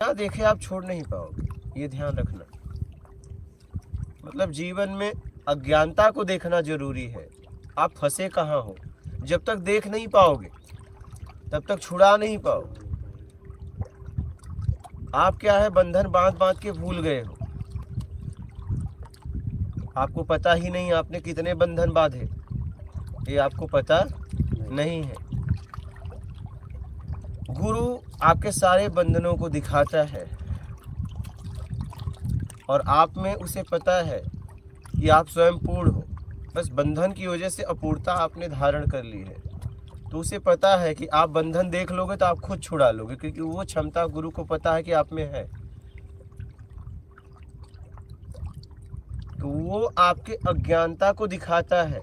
बिना देखे आप छोड़ नहीं पाओगे, ये ध्यान रखना। मतलब जीवन में अज्ञानता को देखना जरूरी है। आप फंसे कहाँ हो, जब तक देख नहीं पाओगे तब तक छुड़ा नहीं पाओगे। आप क्या है, बंधन बांध बांध के भूल गए हो। आपको पता ही नहीं आपने कितने बंधन बांधे, ये आपको पता नहीं है। गुरु आपके सारे बंधनों को दिखाता है और आप में उसे पता है कि आप स्वयं पूर्ण हो। बस बंधन की वजह से अपूर्णता आपने धारण कर ली है, तो उसे पता है कि आप बंधन देख लोगे तो आप खुद छुड़ा लोगे, क्योंकि वो क्षमता गुरु को पता है कि आप में है। तो वो आपके अज्ञानता को दिखाता है,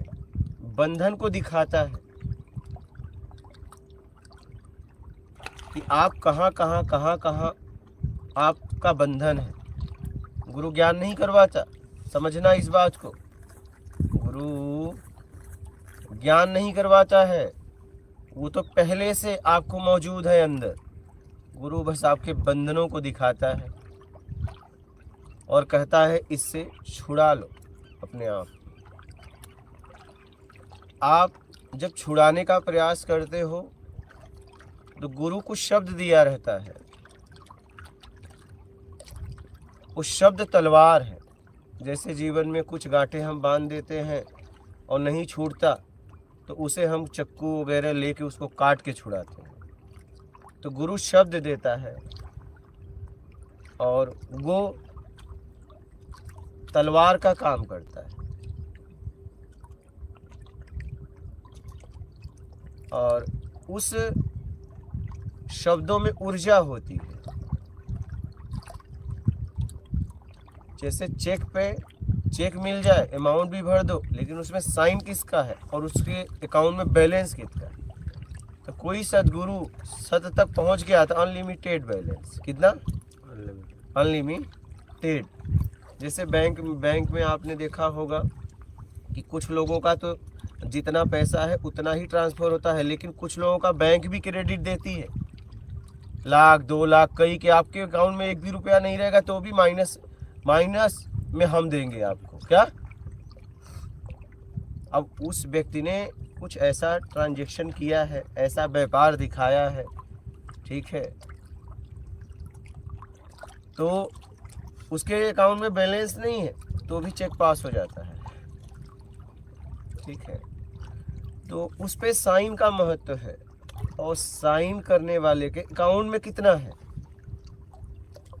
बंधन को दिखाता है कि आप कहाँ कहाँ आपका बंधन है। गुरु ज्ञान नहीं करवाता, समझना इस बात को। गुरु ज्ञान नहीं करवाता है, वो तो पहले से आपको मौजूद है अंदर। गुरु बस आपके बंधनों को दिखाता है और कहता है इससे छुड़ा लो अपने आप। आप जब छुड़ाने का प्रयास करते हो तो गुरु कुछ शब्द दिया रहता है, उस शब्द तलवार है। जैसे जीवन में कुछ गांठें हम बांध देते हैं और नहीं छूटता, तो उसे हम चक्कू वगैरह लेके उसको काट के छुड़ाते हैं। तो गुरु शब्द देता है और वो तलवार का काम करता है। और उस शब्दों में ऊर्जा होती है। जैसे चेक पे चेक मिल जाए, अमाउंट भी भर दो, लेकिन उसमें साइन किसका है और उसके अकाउंट में बैलेंस कितना है। तो कोई सदगुरु सत तक पहुंच गया था, अनलिमिटेड बैलेंस। कितना? अनलिमिटेड। जैसे बैंक में आपने देखा होगा कि कुछ लोगों का तो जितना पैसा है उतना ही ट्रांसफ़र होता है, लेकिन कुछ लोगों का बैंक भी क्रेडिट देती है। लाख 2 लाख कई के आपके अकाउंट में एक भी रुपया नहीं रहेगा तो भी माइनस में हम देंगे आपको। क्या? अब उस व्यक्ति ने कुछ ऐसा ट्रांजैक्शन किया है, ऐसा व्यापार दिखाया है, ठीक है, तो उसके अकाउंट में बैलेंस नहीं है तो भी चेक पास हो जाता है, ठीक है। तो उस पे साइन का महत्व है और साइन करने वाले के अकाउंट में कितना है।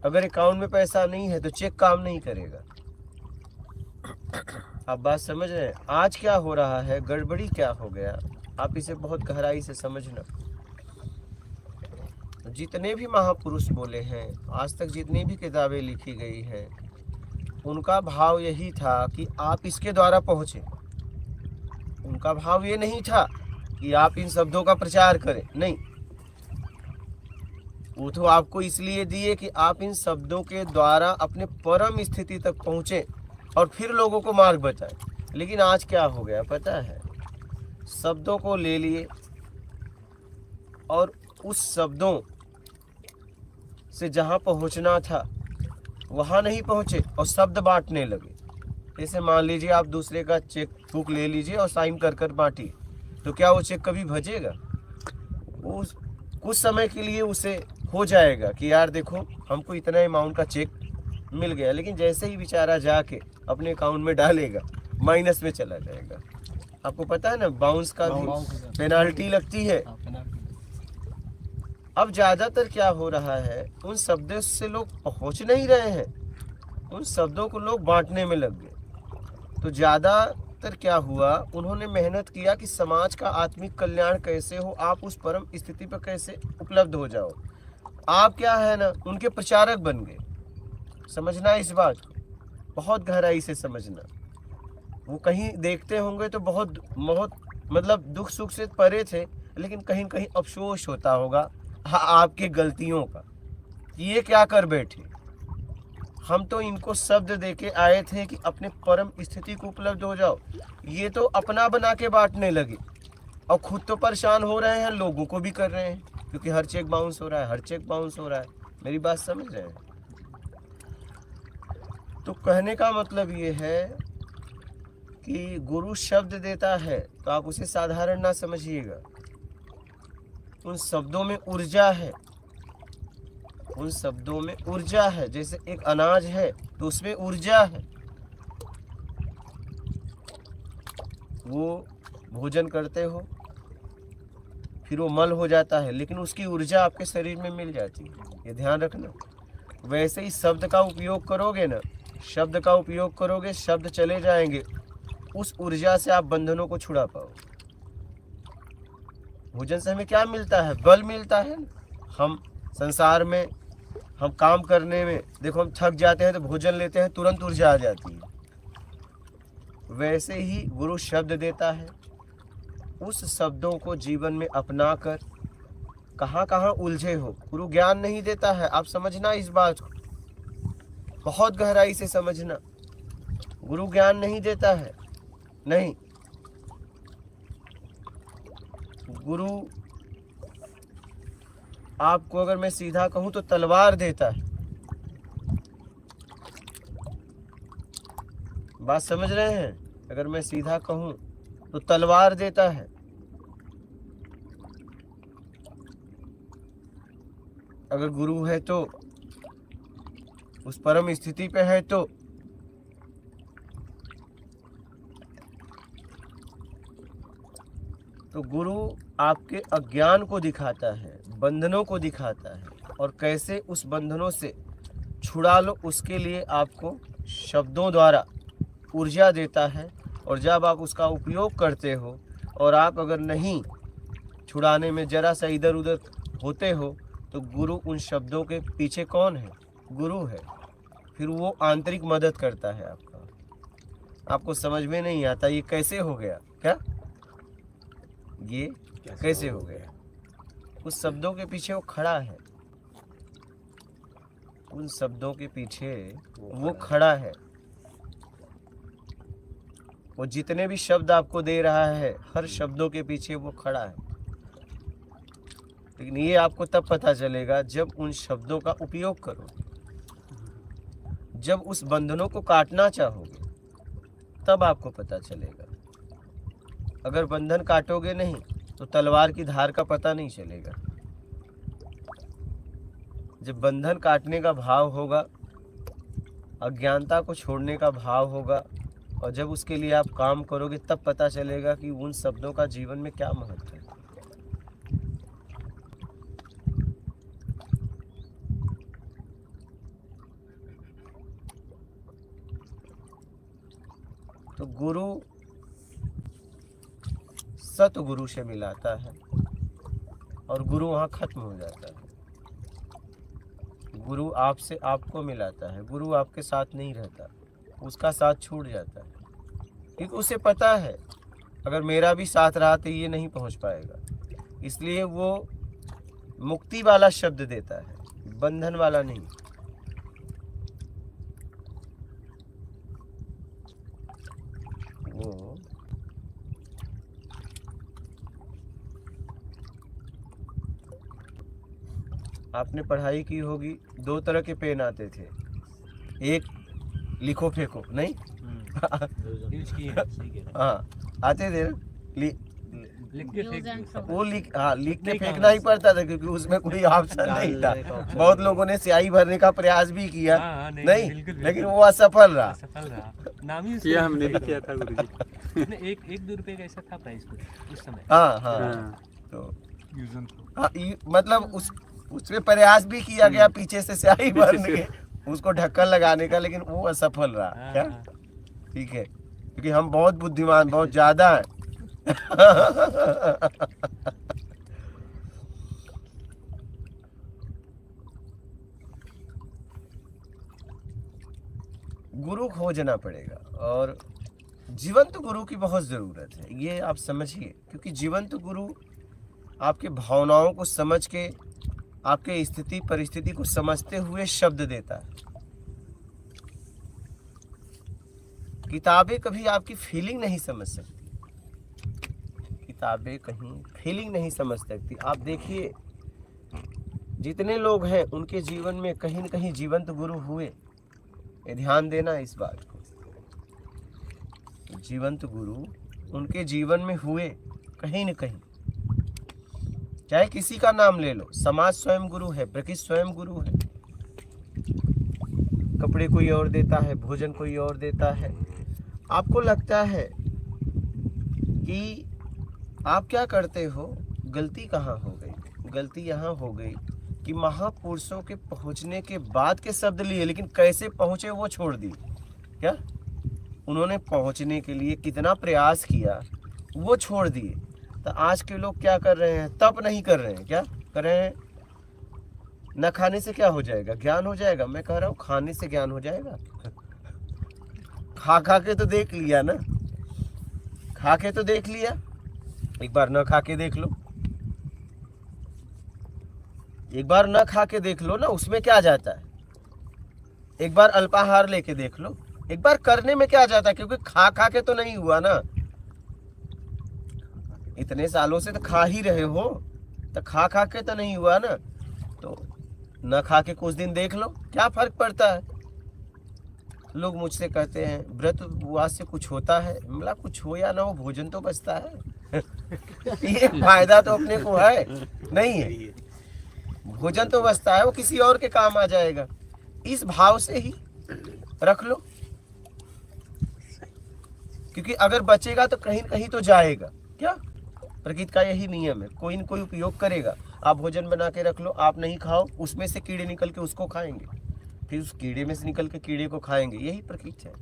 अगर अकाउंट में पैसा नहीं है तो चेक काम नहीं करेगा। आप बात समझ रहे हैं? आज क्या हो रहा है, गड़बड़ी क्या हो गया, आप इसे बहुत गहराई से समझना। जितने भी महापुरुष बोले हैं आज तक, जितनी भी किताबें लिखी गई हैं, उनका भाव यही था कि आप इसके द्वारा पहुँचे। उनका भाव ये नहीं था कि आप इन शब्दों का प्रचार करें, नहीं। वो तो आपको इसलिए दिए कि आप इन शब्दों के द्वारा अपने परम स्थिति तक पहुँचे और फिर लोगों को मार्ग बताएं। लेकिन आज क्या हो गया पता है, शब्दों को ले लिए और उस शब्दों से जहाँ पहुँचना था वहाँ नहीं पहुँचे और शब्द बांटने लगे। जैसे मान लीजिए आप दूसरे का चेक बुक ले लीजिए और साइन कर कर बांटिए, तो क्या वो चेक कभी भजेगा? वो कुछ समय के लिए उसे हो जाएगा कि यार देखो हमको इतना अमाउंट का चेक मिल गया, लेकिन जैसे ही बेचारा जाके अपने अकाउंट में डालेगा माइनस में चला जाएगा। आपको पता है ना, बाउंस का पेनाल्टी लगती है। अब ज़्यादातर क्या हो रहा है, उन शब्दों से लोग पहुंच नहीं रहे हैं, उन शब्दों को लोग बांटने में लग गए। तो ज़्यादातर क्या हुआ, उन्होंने मेहनत किया कि समाज का आत्मिक कल्याण कैसे हो, आप उस परम स्थिति पर कैसे उपलब्ध हो जाओ। आप क्या है ना, उनके प्रचारक बन गए। समझना इस बात को, बहुत गहराई से समझना। वो कहीं देखते होंगे तो बहुत मतलब दुख सुख से परे थे, लेकिन कहीं कहीं अफसोस होता होगा आपकी गलतियों का, ये क्या कर बैठे। हम तो इनको शब्द देके आए थे कि अपने परम स्थिति को उपलब्ध हो जाओ, ये तो अपना बना के बांटने लगे और खुद तो परेशान हो रहे हैं, लोगों को भी कर रहे हैं, क्योंकि हर चेक बाउंस हो रहा है, हर चेक बाउंस हो रहा है। मेरी बात समझ रहे हैं? तो कहने का मतलब ये है कि गुरु शब्द देता है तो आप उसे साधारण ना समझिएगा। उन शब्दों में ऊर्जा है, उन शब्दों में ऊर्जा है। जैसे एक अनाज है तो उसमें ऊर्जा है, वो भोजन करते हो फिर वो मल हो जाता है, लेकिन उसकी ऊर्जा आपके शरीर में मिल जाती है, ये ध्यान रखना। वैसे ही शब्द का उपयोग करोगे ना, शब्द का उपयोग करोगे, शब्द चले जाएंगे, उस ऊर्जा से आप बंधनों को छुड़ा पाओ। भोजन से हमें क्या मिलता है? बल मिलता है। हम संसार में, हम काम करने में, देखो हम थक जाते हैं तो भोजन लेते हैं, तुरंत ऊर्जा आ जाती है। वैसे ही गुरु शब्द देता है, उस शब्दों को जीवन में अपना कर कहाँ कहाँ उलझे हो। गुरु ज्ञान नहीं देता है, आप समझना इस बात को, बहुत गहराई से समझना। गुरु ज्ञान नहीं देता है, नहीं। गुरु आपको अगर मैं सीधा कहूं तो तलवार देता है। बात समझ रहे हैं? अगर मैं सीधा कहूं तो तलवार देता है। अगर गुरु है तो उस परम स्थिति पे है तो गुरु आपके अज्ञान को दिखाता है, बंधनों को दिखाता है, और कैसे उस बंधनों से छुड़ा लो उसके लिए आपको शब्दों द्वारा ऊर्जा देता है। और जब आप उसका उपयोग करते हो और आप अगर नहीं छुड़ाने में जरा सा इधर उधर होते हो तो गुरु उन शब्दों के पीछे कौन है? गुरु है। फिर वो आंतरिक मदद करता है आपका। आपको समझ में नहीं आता ये कैसे हो गया, क्या ये कैसे हो गया? उस शब्दों के पीछे वो खड़ा है, उन शब्दों के पीछे वो खड़ा है। वो जितने भी शब्द आपको दे रहा है, हर शब्दों के पीछे वो खड़ा है। लेकिन ये आपको तब पता चलेगा जब उन शब्दों का उपयोग करो, जब उस बंधनों को काटना चाहोगे, तब आपको पता चलेगा। अगर बंधन काटोगे नहीं तो तलवार की धार का पता नहीं चलेगा। जब बंधन काटने का भाव होगा, अज्ञानता को छोड़ने का भाव होगा, और जब उसके लिए आप काम करोगे, तब पता चलेगा कि उन शब्दों का जीवन में क्या महत्व है। तो गुरु सतगुरु से मिलाता है और गुरु वहाँ खत्म हो जाता है। गुरु आपसे आपको मिलाता है, गुरु आपके साथ नहीं रहता, उसका साथ छूट जाता है। क्योंकि उसे पता है अगर मेरा भी साथ रहा तो ये नहीं पहुँच पाएगा, इसलिए वो मुक्ति वाला शब्द देता है, बंधन वाला नहीं। वो आपने पढ़ाई की होगी, 2 तरह के पेन आते थे, एक लिखो फेंको, नहीं हाँ आते थे ना, लिख के फेंक, वो लिख के फेंकना ही पड़ता था क्योंकि उसमें कोई ऑप्शन नहीं था। बहुत लोगों ने स्याही भरने का प्रयास भी किया, नहीं लेकिन वो असफल रहा। नाम ही किया, हमने भी किया था गुरुजी। एक 2 रुपए का ऐसा था प्राइस उस समय। हाँ तो मतलब उसमें प्रयास भी किया गया पीछे से स्याही भरने के, उसको ढक्कन लगाने का, लेकिन वो असफल रहा। क्या ठीक है, क्योंकि हम बहुत बुद्धिमान, बहुत ज्यादा हैं। गुरु खोजना पड़ेगा, और जीवंत गुरु की बहुत जरूरत है, ये आप समझिए। क्योंकि जीवंत गुरु आपके भावनाओं को समझ के, आपके स्थिति परिस्थिति को समझते हुए शब्द देता है। किताबें कभी आपकी फीलिंग नहीं समझ सकती, किताबें कहीं फीलिंग नहीं समझ सकती। आप देखिए, जितने लोग हैं उनके जीवन में कहीं न कहीं जीवंत गुरु हुए। ये ध्यान देना इस बात को, जीवंत गुरु उनके जीवन में हुए कहीं न कहीं। चाहे किसी का नाम ले लो, समाज स्वयं गुरु है, प्रकृति स्वयं गुरु है। कपड़े कोई और देता है, भोजन कोई और देता है। आपको लगता है कि आप क्या करते हो, गलती कहाँ हो गई? गलती यहाँ हो गई कि महापुरुषों के पहुँचने के बाद के शब्द लिए, लेकिन कैसे पहुँचे वो छोड़ दिए। क्या उन्होंने पहुँचने के लिए कितना प्रयास किया वो छोड़ दिए। तो आज के लोग क्या कर रहे हैं? तप नहीं कर रहे हैं। क्या कर रहे हैं? न खाने से क्या हो जाएगा? ज्ञान हो जाएगा। मैं कह रहा हूँ खाने से ज्ञान हो जाएगा। खा खा के तो देख लिया ना, खा के तो देख लिया, एक बार न खा के देख लो, एक बार न खा के देख लो ना, उसमें क्या जाता है? एक बार अल्पाहार लेके देख लो, एक बार करने में क्या जाता है? क्योंकि खा खा के तो नहीं हुआ ना, इतने सालों से तो खा ही रहे हो, तो खा खा के तो नहीं हुआ ना। तो न खा के कुछ दिन देख लो, क्या फर्क पड़ता है? लोग मुझसे कहते हैं व्रत उपवास से कुछ होता है? बोला कुछ हो या ना हो, भोजन तो बचता है। ये फायदा तो अपने को है नहीं है, भोजन तो बचता है, वो किसी और के काम आ जाएगा। इस भाव से ही रख लो, क्योंकि अगर बचेगा तो कहीं कहीं तो जाएगा। क्या प्रकृति का यही नियम है, कोई न कोई उपयोग करेगा। आप भोजन बना के रख लो, आप नहीं खाओ, उसमें से कीड़े निकल के उसको खाएंगे, फिर उस कीड़े में से निकल के कीड़े को खाएंगे। यही प्रकृति है।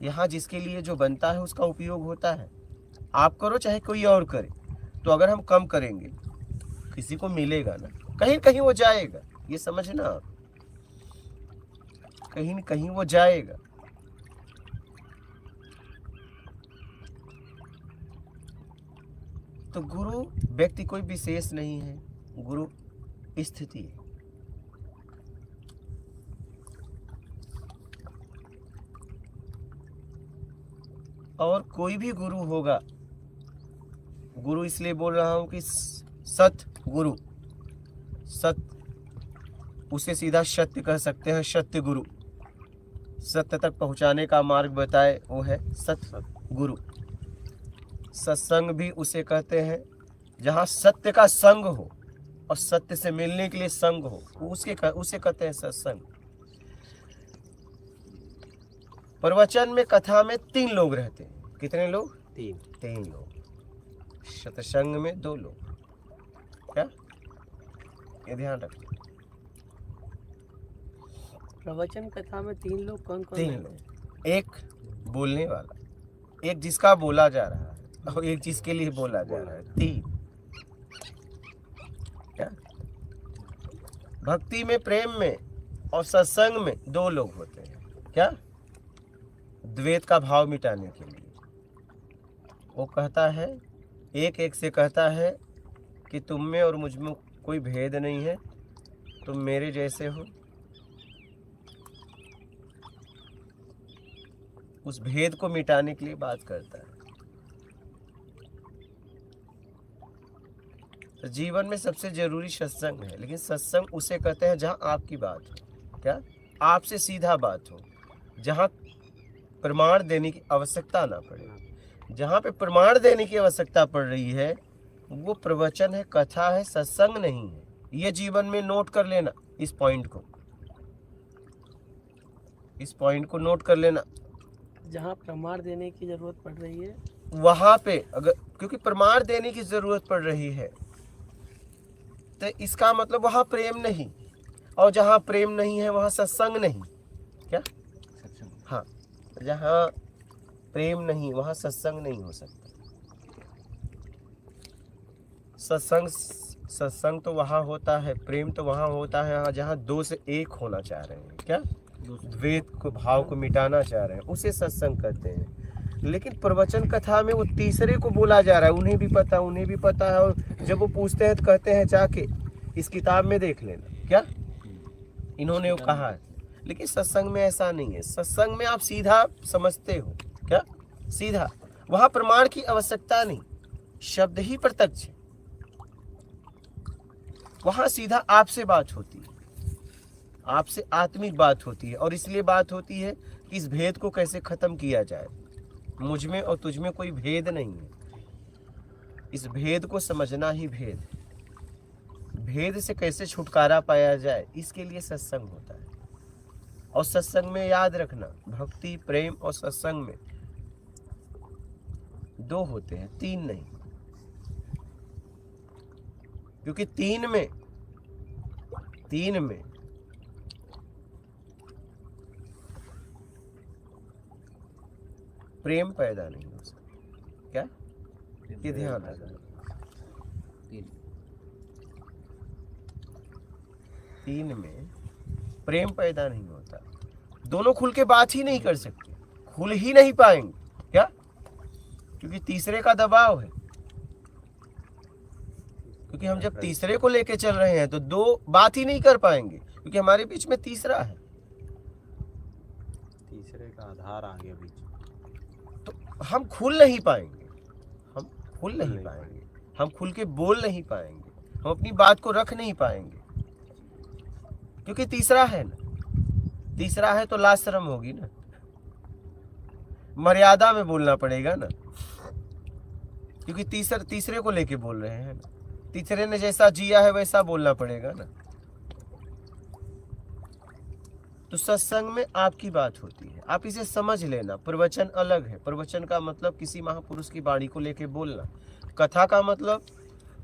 यहाँ जिसके लिए जो बनता है उसका उपयोग होता है। आप करो चाहे कोई और करे, तो अगर हम कम करेंगे किसी को मिलेगा ना, कहीं कहीं वो जाएगा। ये समझना आप, कहीं न कहीं वो जाएगा। तो गुरु व्यक्ति कोई विशेष नहीं है, गुरु स्थिति है। और कोई भी गुरु होगा, गुरु इसलिए बोल रहा हूं कि सत गुरु, सत उसे सीधा सत्य कह सकते हैं। सत्य गुरु, सत्य तक पहुंचाने का मार्ग बताए, वो है सत गुरु। सत्संग भी उसे कहते हैं जहां सत्य का संग हो और सत्य से मिलने के लिए संग हो, उसे कहते हैं सत्संग। प्रवचन में, कथा में 3 लोग रहते हैं। कितने लोग? 3 लोग। सत्संग में 2 लोग। क्या ये ध्यान रखिए। प्रवचन कथा में 3 लोग कौन कौन? 3 लोग, एक बोलने वाला, एक जिसका बोला जा रहा है, और एक जिसके लिए बोला जा रहा है। 3। क्या भक्ति में, प्रेम में और सत्संग में 2 लोग होते हैं। क्या द्वैत का भाव मिटाने के लिए। वो कहता है, एक एक से कहता है कि तुम में और मुझ में कोई भेद नहीं है, तुम मेरे जैसे हो। उस भेद को मिटाने के लिए बात करता है। तो जीवन में सबसे जरूरी सत्संग है, लेकिन सत्संग उसे कहते हैं जहां आपकी बात हो। क्या आपसे सीधा बात हो, जहां प्रमाण देने की आवश्यकता ना पड़े। जहां पे प्रमाण देने की आवश्यकता पड़ रही है वो प्रवचन है, कथा है, सत्संग नहीं है। ये जीवन में नोट कर लेना, इस पॉइंट को नोट कर लेना। जहाँ प्रमाण देने की जरूरत पड़ रही है वहां पे अगर, क्योंकि प्रमाण देने की जरूरत पड़ रही है तो इसका मतलब वहां प्रेम नहीं, और जहां प्रेम नहीं है वहां सत्संग नहीं। क्या? हाँ, जहां प्रेम नहीं वहां सत्संग नहीं हो सकता। सत्संग तो वहां होता है, प्रेम तो वहां होता है जहां 2 से 1 होना चाह रहे हैं। क्या द्वैत को, भाव को मिटाना चाह रहे हैं, उसे सत्संग कहते हैं। लेकिन प्रवचन कथा में वो तीसरे को बोला जा रहा है, उन्हें भी पता है, और जब वो पूछते हैं तो कहते हैं जाके इस किताब में देख लेना। क्या इन्होंने वो कहा है। लेकिन सत्संग में ऐसा नहीं है। सत्संग में आप सीधा समझते हो। क्या सीधा, वहां प्रमाण की आवश्यकता नहीं, शब्द ही प्रत्यक्ष। वहां सीधा आपसे बात होती है, आपसे आत्मिक बात होती है। और इसलिए बात होती है कि इस भेद को कैसे खत्म किया जाए। मुझ में और तुझ में कोई भेद नहीं है, इस भेद को समझना ही भेद है। भेद से कैसे छुटकारा पाया जाए, इसके लिए सत्संग होता है। और सत्संग में याद रखना, भक्ति, प्रेम और सत्संग में दो होते हैं, तीन नहीं। क्योंकि तीन में प्रेम पैदा नहीं हो सकता। क्या ये ध्यान रखना, तीन में प्रेम पैदा नहीं होता। दोनों खुल के बात ही नहीं कर सकते, खुल ही नहीं पाएंगे। क्या? क्योंकि तीसरे का दबाव है। क्योंकि हम जब तीसरे को लेके चल रहे हैं तो दो बात ही नहीं कर पाएंगे, क्योंकि हमारे बीच में तीसरा है। तीसरे का आधार आ गया बीच, तो हम खुल नहीं पाएंगे, हम खुल के बोल नहीं पाएंगे, हम अपनी बात को रख नहीं पाएंगे। क्योंकि तीसरा है ना, तीसरा है तो लाज शर्म होगी ना, मर्यादा में बोलना पड़ेगा ना। क्योंकि तीसरे को लेके बोल रहे हैं ना, तीसरे ने जैसा जिया है वैसा बोलना पड़ेगा ना। तो सत्संग में आपकी बात होती है, आप इसे समझ लेना। प्रवचन अलग है, प्रवचन का मतलब किसी महापुरुष की वाणी को लेके बोलना। कथा का मतलब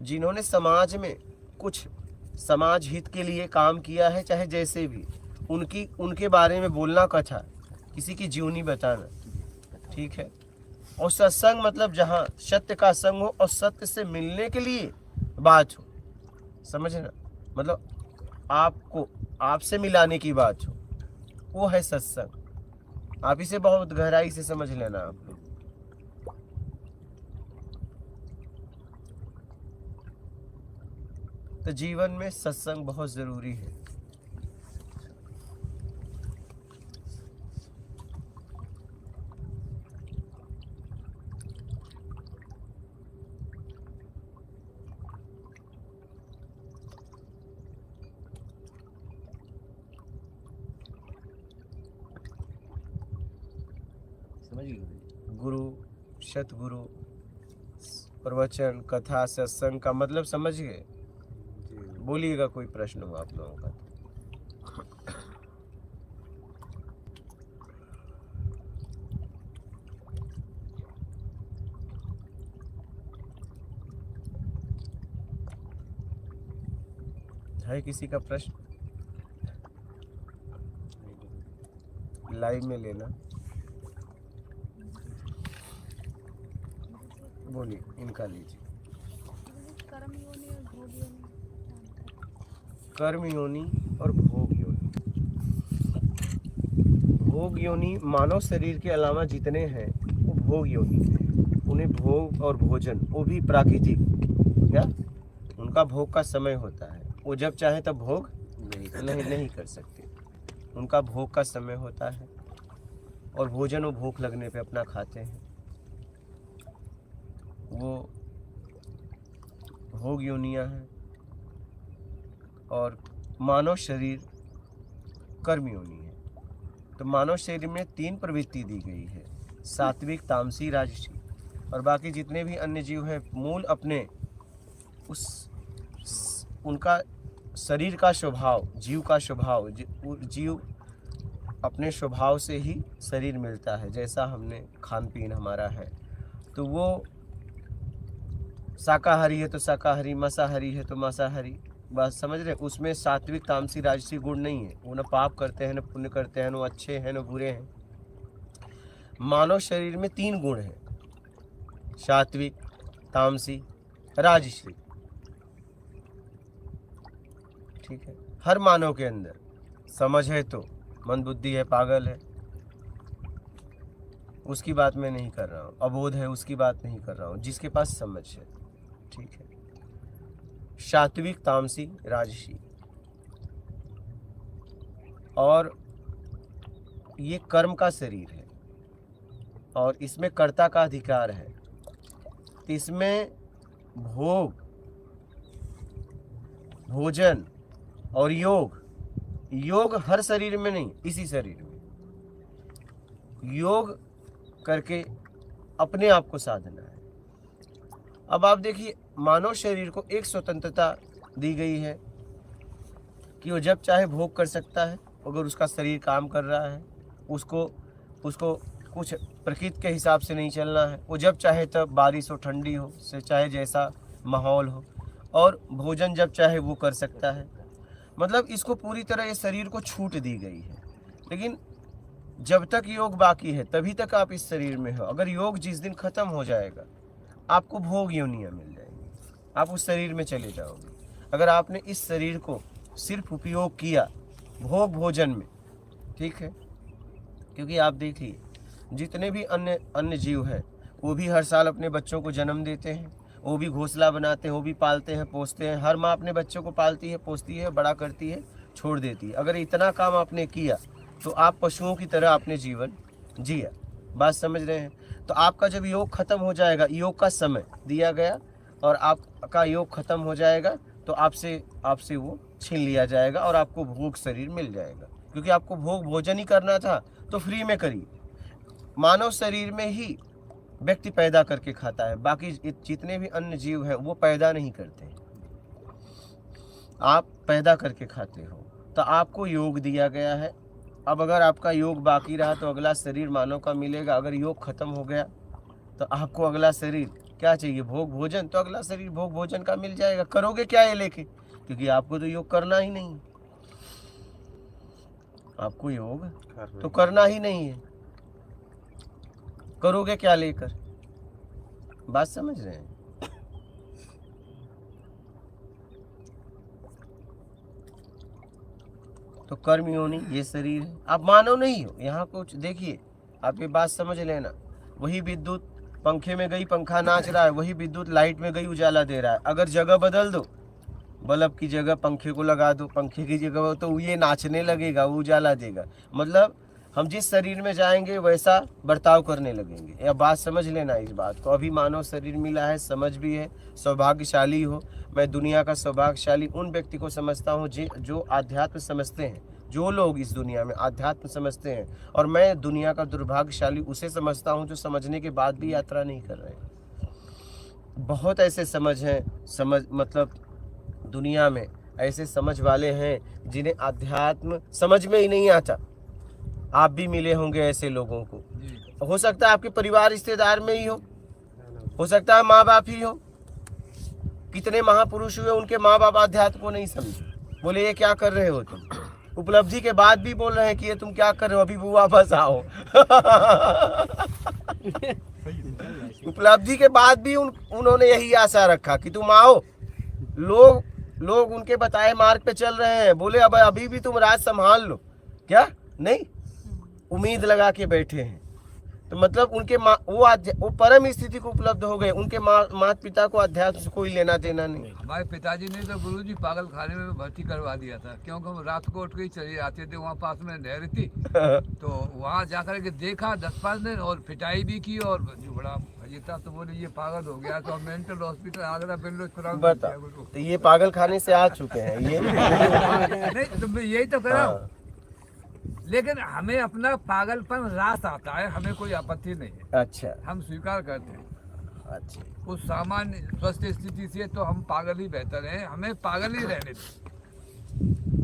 जिन्होंने समाज में कुछ समाज हित के लिए काम किया है, चाहे जैसे भी, उनके बारे में बोलना कथा, किसी की जीवनी बताना, ठीक है। और सत्संग मतलब जहाँ सत्य का संग हो और सत्य से मिलने के लिए बात हो, समझना, मतलब आपको आपसे मिलाने की बात हो, वो है सत्संग। आप इसे बहुत गहराई से समझ लेना आप लोग। तो जीवन में सत्संग बहुत जरूरी है। गुरु, सतगुरु, प्रवचन, कथा, सत्संग का मतलब समझ गए? बोलिएगा कोई प्रश्न हो आप लोगों का। है किसी का प्रश्न? लाइव में लेना, बोलिए, इनका लीजिए। कर्म योनि और भोग योनि। भोग योनि मानव शरीर के अलावा जितने हैं वो भोग योनि हैं। उन्हें भोग और भोजन, वो भी प्राकृतिक, क्या उनका भोग का समय होता है, वो जब चाहे तब भोग नहीं कर सकते। उनका भोग का समय होता है और भोजन वो भूख लगने पे अपना खाते हैं, वो भोग योनियां हैं। और मानव शरीर कर्म योनि है। तो मानव शरीर में तीन प्रवृत्ति दी गई है, सात्विक, तामसी, राजसी। और बाकी जितने भी अन्य जीव हैं, मूल अपने उनका शरीर का स्वभाव, जीव का स्वभाव, जीव अपने स्वभाव से ही शरीर मिलता है। जैसा हमने खान पीन हमारा है, तो वो शाकाहारी है तो शाकाहारी, मांसाहारी है तो मांसाहारी। बात समझ रहे? उसमें सात्विक, तामसी, राजसी गुण नहीं है। वो न पाप करते हैं, न पुण्य करते हैं, न अच्छे हैं, न बुरे हैं। मानव शरीर में तीन गुण हैं, सात्विक, तामसी, राजसी, ठीक है। हर मानव के अंदर समझ है तो, मंद बुद्धि है, पागल है, उसकी बात मैं नहीं कर रहा हूँ। अबोध है, उसकी बात नहीं कर रहा हूँ। जिसके पास समझ है, ठीक है। सात्विक, तामसी, राजसी। और ये कर्म का शरीर है और इसमें कर्ता का अधिकार है। इसमें भोजन और योग, योग हर शरीर में नहीं, इसी शरीर में योग करके अपने आप को साधना है। अब आप देखिए, मानव शरीर को एक स्वतंत्रता दी गई है कि वो जब चाहे भोग कर सकता है। अगर उसका शरीर काम कर रहा है, उसको कुछ प्रकृति के हिसाब से नहीं चलना है। वो जब चाहे तब, बारिश हो ठंडी हो, से चाहे जैसा माहौल हो, और भोजन जब चाहे वो कर सकता है। मतलब इसको पूरी तरह ये शरीर को छूट दी गई है। लेकिन जब तक योग बाकी है तभी तक आप इस शरीर में हो। अगर योग जिस दिन खत्म हो जाएगा, आपको भोग योनियाँ मिल जाएंगी, आप उस शरीर में चले जाओगे। अगर आपने इस शरीर को सिर्फ उपयोग किया भोग भोजन में, ठीक है, क्योंकि आप देखिए जितने भी अन्य जीव हैं वो भी हर साल अपने बच्चों को जन्म देते हैं, वो भी घोंसला बनाते हैं, वो भी पालते हैं पोसते हैं। हर माँ अपने बच्चों को पालती है, पोसती है, बड़ा करती है, छोड़ देती है। अगर इतना काम आपने किया तो आप पशुओं की तरह आपने जीवन जिया। बात समझ रहे हैं? तो आपका जब योग खत्म हो जाएगा, योग का समय दिया गया और आपका योग खत्म हो जाएगा तो आपसे वो छीन लिया जाएगा और आपको भोग शरीर मिल जाएगा। क्योंकि आपको भोग भोजन ही करना था तो फ्री में करिए। मानव शरीर में ही व्यक्ति पैदा करके खाता है, बाकी जितने भी अन्य जीव हैं वो पैदा नहीं करते। आप पैदा करके खाते हो, तो आपको योग दिया गया है। अब अगर आपका योग बाकी रहा तो अगला शरीर मानव का मिलेगा। अगर योग खत्म हो गया तो आपको अगला शरीर क्या चाहिए? भोग भोजन। तो अगला शरीर भोग भोजन का मिल जाएगा। करोगे क्या ये लेके? क्योंकि आपको तो योग करना ही नहीं, आपको योग तो करना ही नहीं है। करोगे क्या लेकर? बात समझ रहे हैं? तो कर्म योनि ये शरीर है। आप मानव नहीं हो। यहाँ कुछ देखिए, आप ये बात समझ लेना। वही विद्युत पंखे में गई, पंखा नाच रहा है, वही विद्युत लाइट में गई, उजाला दे रहा है। अगर जगह बदल दो, बल्ब की जगह पंखे को लगा दो, पंखे की जगह, तो ये नाचने लगेगा, वो उजाला देगा। मतलब हम जिस शरीर में जाएंगे वैसा बर्ताव करने लगेंगे। यह बात समझ लेना इस बात को। अभी मानव शरीर मिला है, समझ भी है, सौभाग्यशाली हो। मैं दुनिया का सौभाग्यशाली उन व्यक्ति को समझता हूँ जो आध्यात्म समझते हैं, जो लोग इस दुनिया में आध्यात्म समझते हैं। और मैं दुनिया का दुर्भाग्यशाली उसे समझता हूँ जो समझने के बाद भी यात्रा नहीं कर रहे हैं। बहुत ऐसे मतलब दुनिया में ऐसे समझ वाले हैं जिन्हें आध्यात्म समझ में ही नहीं आता। आप भी मिले होंगे ऐसे लोगों को। हो सकता है आपके परिवार रिश्तेदार में ही हो सकता है माँ बाप ही हो। कितने महापुरुष हुए, उनके माँ बाप आध्यात्म को नहीं समझे, बोले ये क्या कर रहे हो तुम। उपलब्धि के बाद भी बोल रहे हैं कि ये तुम क्या कर रहे हो, अभी वो वापस आओ। उपलब्धि के बाद भी उन्होंने यही आशा रखा कि तुम आओ। लोग उनके बताए मार्ग पे चल रहे हैं, बोले अब अभी भी तुम राज संभाल लो, क्या नहीं, उम्मीद लगा के बैठे हैं। तो मतलब उनके वो परम स्थिति को उपलब्ध हो गए। उनके माता पिता को अध्यात्म से कोई लेना देना नहीं। हमारे पिताजी ने तो गुरुजी पागल खाने में भर्ती करवा दिया था, क्योंकि हम रात को उठ के ही चले आते थे। वहाँ पास में नहर थी तो वहाँ जाकर के देखा 10-5 दिन और पिटाई भी की। और जो बड़ा ये था तो बोले ये पागल हो गया, तो मेंटल हॉस्पिटल आगरा बेंगलोर बता। तो ये पागल खाने से आ चुके हैं ये। नहीं तो मैं यही तो कर रहा हूँ। लेकिन हमें अपना पागलपन रास आता है, हमें कोई आपत्ति नहीं है। अच्छा, हम स्वीकार करते हैं। अच्छा, उस सामान्य स्वस्थ स्थिति से तो हम पागल ही बेहतर हैं, हमें पागल ही रहने दें।